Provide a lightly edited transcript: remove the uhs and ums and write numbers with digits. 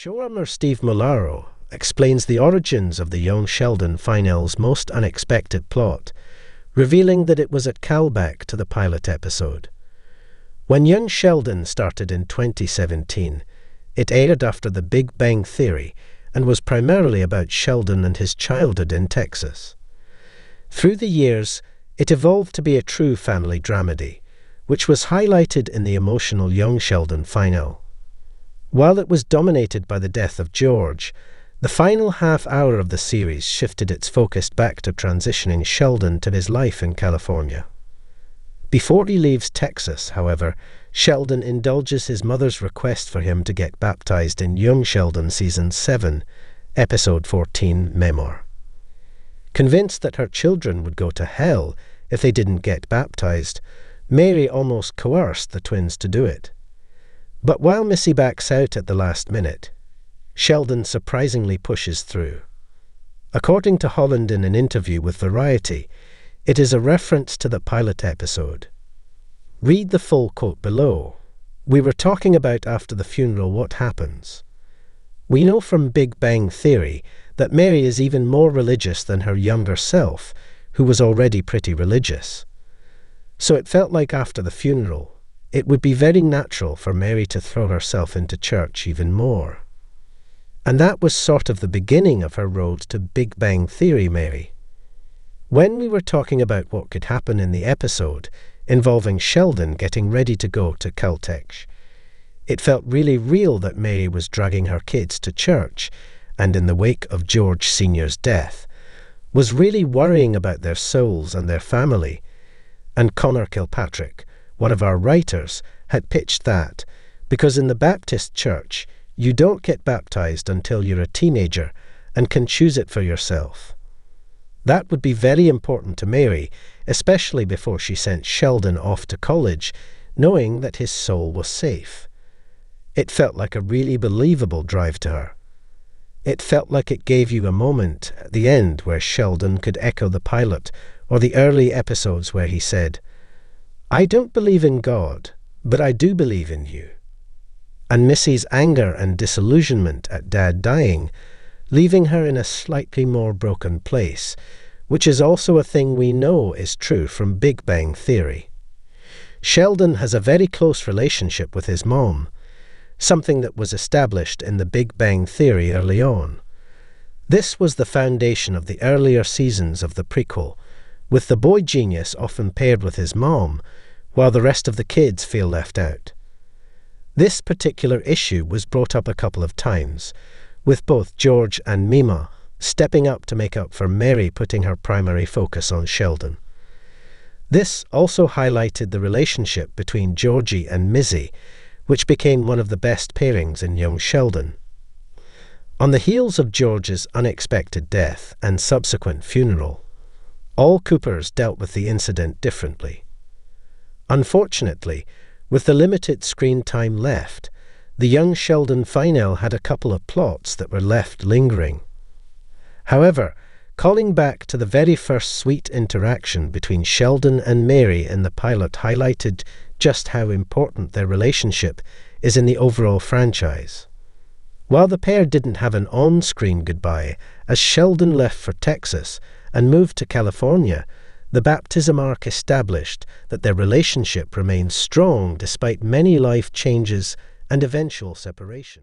Showrunner Steve Molaro explains the origins of the young Sheldon finale's most unexpected plot, revealing that it was a callback to the pilot episode. When young Sheldon started in 2017, it aired after The Big Bang Theory and was primarily about Sheldon and his childhood in Texas. Through the years, it evolved to be a true family dramedy, which was highlighted in the emotional young Sheldon finale. While it was dominated by the death of George, the final half hour of the series shifted its focus back to transitioning Sheldon to his life in California. Before he leaves Texas, however, Sheldon indulges his mother's request for him to get baptized in Young Sheldon Season 7, Episode 14, Memoir. Convinced that her children would go to hell if they didn't get baptized, Mary almost coerced the twins to do it. But while Missy backs out at the last minute, Sheldon surprisingly pushes through. According to Holland in an interview with Variety, it is a reference to the pilot episode. Read the full quote below. "We were talking about after the funeral what happens. We know from Big Bang Theory that Mary is even more religious than her younger self, who was already pretty religious. So it felt like after the funeral, it would be very natural for Mary to throw herself into church even more. And that was sort of the beginning of her road to Big Bang Theory Mary. When we were talking about what could happen in the episode involving Sheldon getting ready to go to Caltech, it felt really real that Mary was dragging her kids to church and, in the wake of George Sr.'s death, was really worrying about their souls and their family. And Connor Kilpatrick, one of our writers, had pitched that because in the Baptist church, you don't get baptized until you're a teenager and can choose it for yourself. That would be very important to Mary, especially before she sent Sheldon off to college, knowing that his soul was safe. It felt like a really believable drive to her. It felt like it gave you a moment at the end where Sheldon could echo the pilot or the early episodes where he said, "I don't believe in God, but I do believe in you." And Missy's anger and disillusionment at Dad dying, leaving her in a slightly more broken place, which is also a thing we know is true from Big Bang Theory. Sheldon has a very close relationship with his mom, something that was established in the Big Bang Theory early on. This was the foundation of the earlier seasons of the prequel, with the boy genius often paired with his mom, while the rest of the kids feel left out. This particular issue was brought up a couple of times, with both George and Mima stepping up to make up for Mary putting her primary focus on Sheldon. This also highlighted the relationship between Georgie and Missy, which became one of the best pairings in Young Sheldon. On the heels of George's unexpected death and subsequent funeral, all Coopers dealt with the incident differently. Unfortunately, with the limited screen time left, the Young Sheldon finale had a couple of plots that were left lingering. However, calling back to the very first sweet interaction between Sheldon and Mary in the pilot highlighted just how important their relationship is in the overall franchise. While the pair didn't have an on-screen goodbye, as Sheldon left for Texas and moved to California, the baptism arc established that their relationship remained strong despite many life changes and eventual separation.